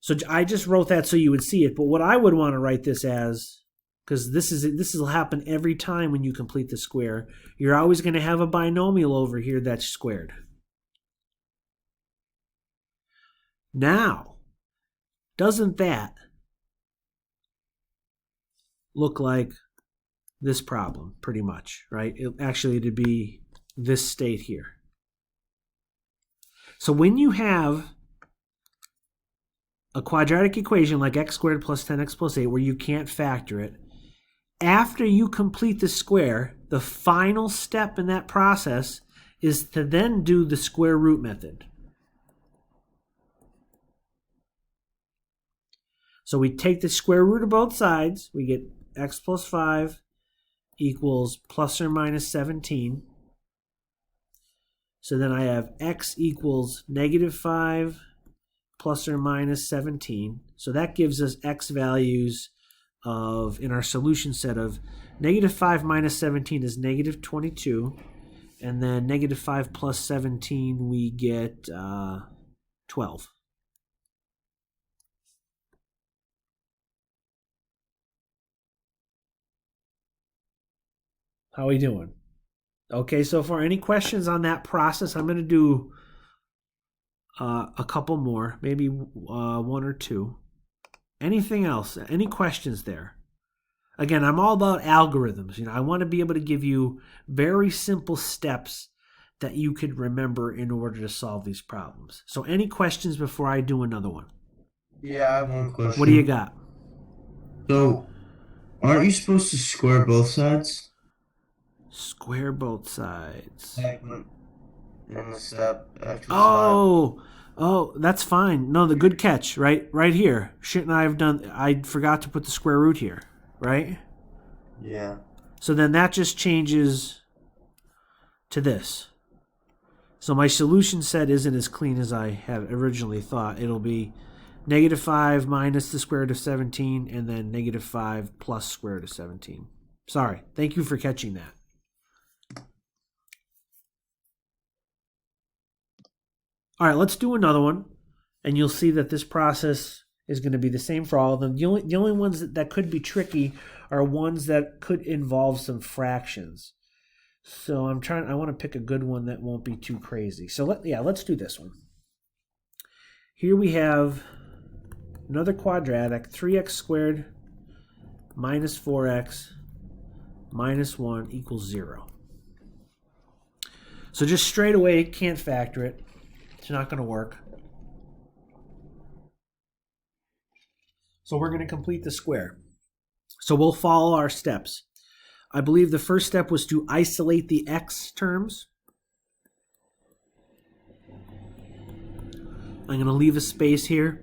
So I just wrote that so you would see it, but what I would want to write this as, because this will happen every time when you complete the square, you're always going to have a binomial over here that's squared. Now, doesn't that look like this problem pretty much, right? It'd be this state here. So when you have a quadratic equation like x squared plus 10x plus 8 where you can't factor it, after you complete the square, the final step in that process is to then do the square root method. So we take the square root of both sides. We get x plus 5 equals plus or minus 17. So then I have x equals negative 5 plus or minus 17. So that gives us x values of, in our solution set, of negative 5 minus 17 is negative 22. And then negative 5 plus 17, we get 12. How are we doing? Okay, so far, any questions on that process? I'm going to do a couple more, maybe one or two. Anything else? Any questions there? Again, I'm all about algorithms. I want to be able to give you very simple steps that you could remember in order to solve these problems. So any questions before I do another one? Yeah, I have one question. What do you got? So, aren't you supposed to square both sides? Square both sides. In the step after Oh, that's fine. No, the good catch, right here. Shouldn't I have done, I forgot to put the square root here, right? Yeah. So then that just changes to this. So my solution set isn't as clean as I had originally thought. It'll be negative 5 minus the square root of 17 and then negative 5 plus square root of 17. Sorry. Thank you for catching that. All right, let's do another one, and you'll see that this process is going to be the same for all of them. The only ones that could be tricky are ones that could involve some fractions. So I want to pick a good one that won't be too crazy. So let's do this one. Here we have another quadratic, 3x squared minus 4x minus 1 equals 0. So just straight away, can't factor it. It's not going to work. So we're going to complete the square. So we'll follow our steps. I believe the first step was to isolate the x terms. I'm going to leave a space here,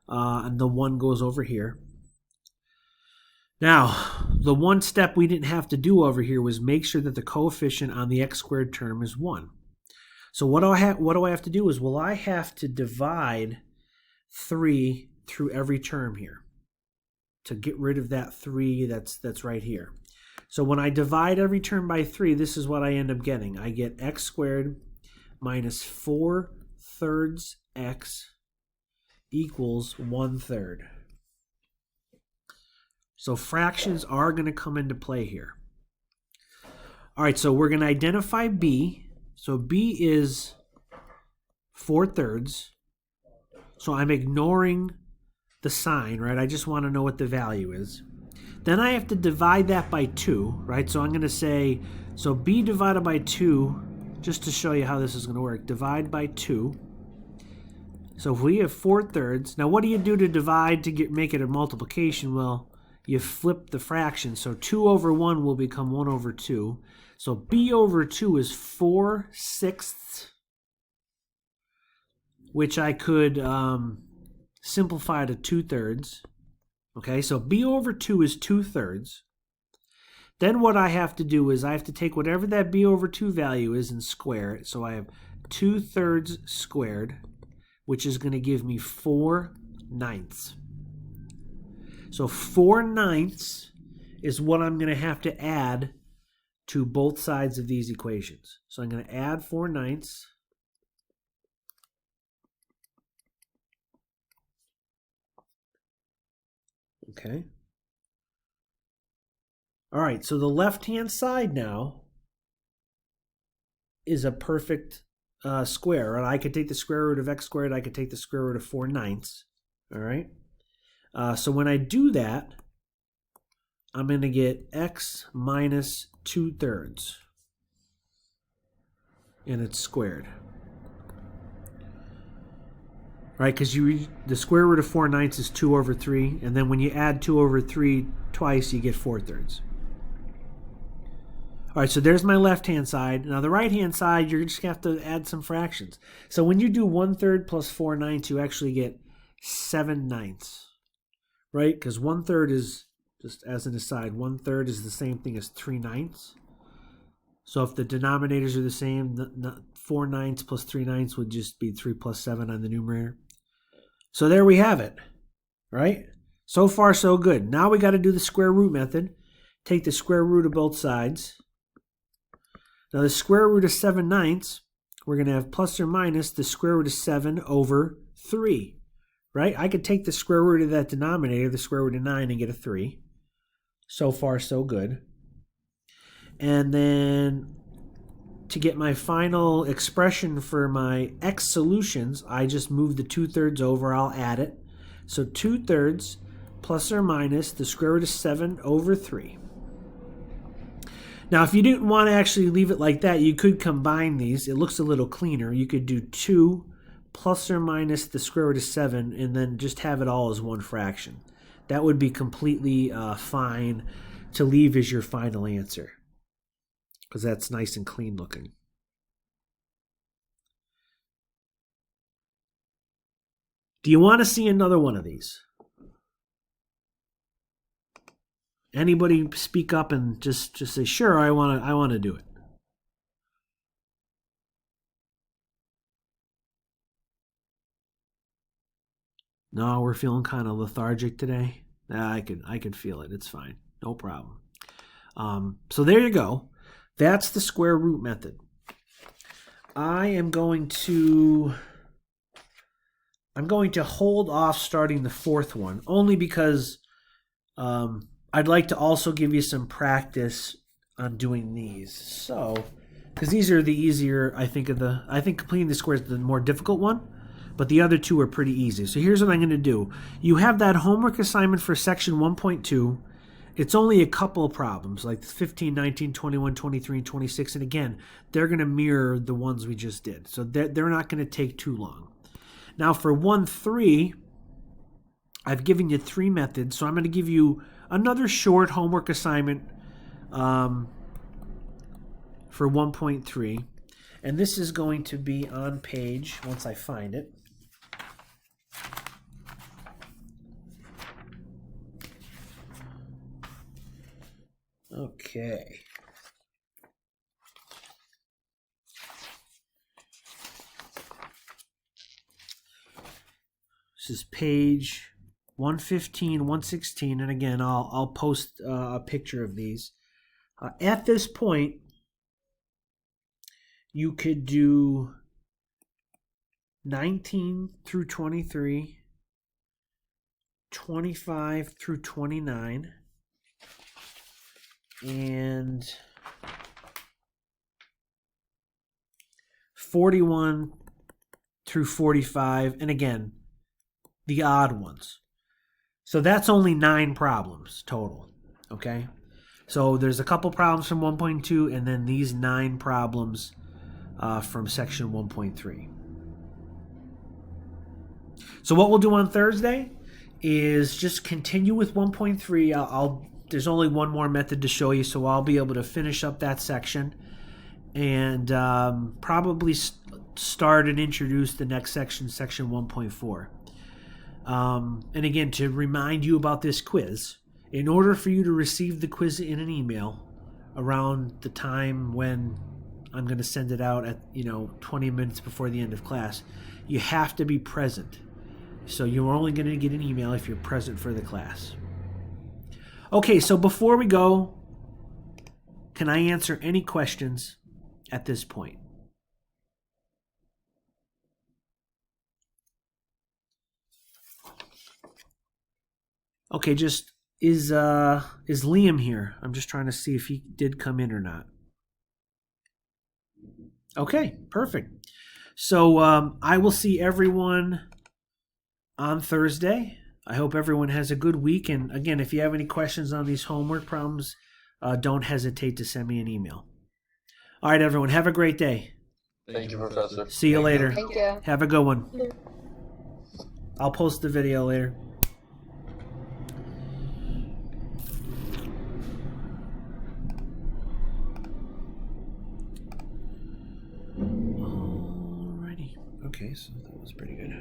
and the 1 goes over here. Now, the one step we didn't have to do over here was make sure that the coefficient on the x squared term is 1. So what do I have to do is, I have to divide 3 through every term here to get rid of that 3 that's right here. So when I divide every term by 3, this is what I end up getting. I get x squared minus 4/3 x equals 1/3. So fractions are going to come into play here. All right, so we're going to identify b. So b is 4/3. So I'm ignoring the sign, right? I just want to know what the value is. Then I have to divide that by 2, right? So I'm going to say, so b divided by 2, just to show you how this is going to work, divide by 2. So if we have 4/3, now what do you do to divide to make it a multiplication? Well, you flip the fraction. So 2 over 1 will become 1 over 2. So b over 2 is 4/6, which I could simplify to 2/3. Okay, so b over 2 is 2/3. Then what I have to do is I have to take whatever that b over 2 value is and square it. So I have 2/3 squared, which is going to give me 4/9. So 4/9 is what I'm going to have to add to both sides of these equations. So I'm going to add 4/9. Okay. All right, so the left-hand side now is a perfect square. And I could take the square root of x squared. I could take the square root of 4/9. All right. So when I do that, I'm going to get x minus 2/3. And it's squared. Right, because the square root of 4/9 is 2 over 3. And then when you add 2 over 3 twice, you get 4/3. All right, so there's my left-hand side. Now the right-hand side, you're just going to have to add some fractions. So when you do 1/3 plus 4/9, you actually get 7/9. Right? Because 1/3 is, just as an aside, 1/3 is the same thing as 3/9. So if the denominators are the same, 4/9 plus 3/9 would just be 3 plus 7 on the numerator. So there we have it. Right? So far, so good. Now we got to do the square root method. Take the square root of both sides. Now the square root of 7/9, we're going to have plus or minus the square root of 7 over 3. Right? I could take the square root of that denominator, the square root of 9, and get a 3. So far, so good. And then to get my final expression for my x solutions, I just move the 2/3 over. I'll add it. So 2/3 plus or minus the square root of 7 over 3. Now, if you didn't want to actually leave it like that, you could combine these. It looks a little cleaner. You could do 2 plus or minus the square root of 7 and then just have it all as one fraction. That would be completely fine to leave as your final answer, because that's nice and clean looking. Do you want to see another one of these? Anybody speak up and just say, sure, I want to do it. No, we're feeling kind of lethargic today. I could feel it. It's fine. No problem. So there you go. That's the square root method. I am going to hold off starting the fourth one, only because I'd like to also give you some practice on doing these. So, because these are the easier, I think completing the square is the more difficult one, but the other two are pretty easy. So here's what I'm going to do. You have that homework assignment for section 1.2. It's only a couple of problems, like 15, 19, 21, 23, and 26. And again, they're going to mirror the ones we just did. So they're not going to take too long. Now for 1.3, I've given you 3 methods. So I'm going to give you another short homework assignment for 1.3. And this is going to be on page, once I find it. Okay. This is page 115, 116, and again, I'll post a picture of these. At this point, you could do 19 through 23, 25 through 29, and 41 through 45, and again, the odd ones. So that's only 9 problems total, okay? So there's a couple problems from 1.2, and then these 9 problems from section 1.3. So what we'll do on Thursday is just continue with 1.3. There's only one more method to show you, so I'll be able to finish up that section and probably start and introduce the next section, section 1.4. And again, to remind you about this quiz, in order for you to receive the quiz in an email, around the time when I'm going to send it out at 20 minutes before the end of class. You have to be present. So you're only going to get an email if you're present for the class. Okay, so before we go, can I answer any questions at this point? Okay, just is Liam here? I'm just trying to see if he did come in or not. Okay, perfect. So I will see everyone on Thursday. I hope everyone has a good week. And again, if you have any questions on these homework problems, don't hesitate to send me an email. All right, everyone, have a great day. Thank you, Professor. See you later. Thank you. Have a good one. I'll post the video later. Alrighty. Okay, so that was pretty good.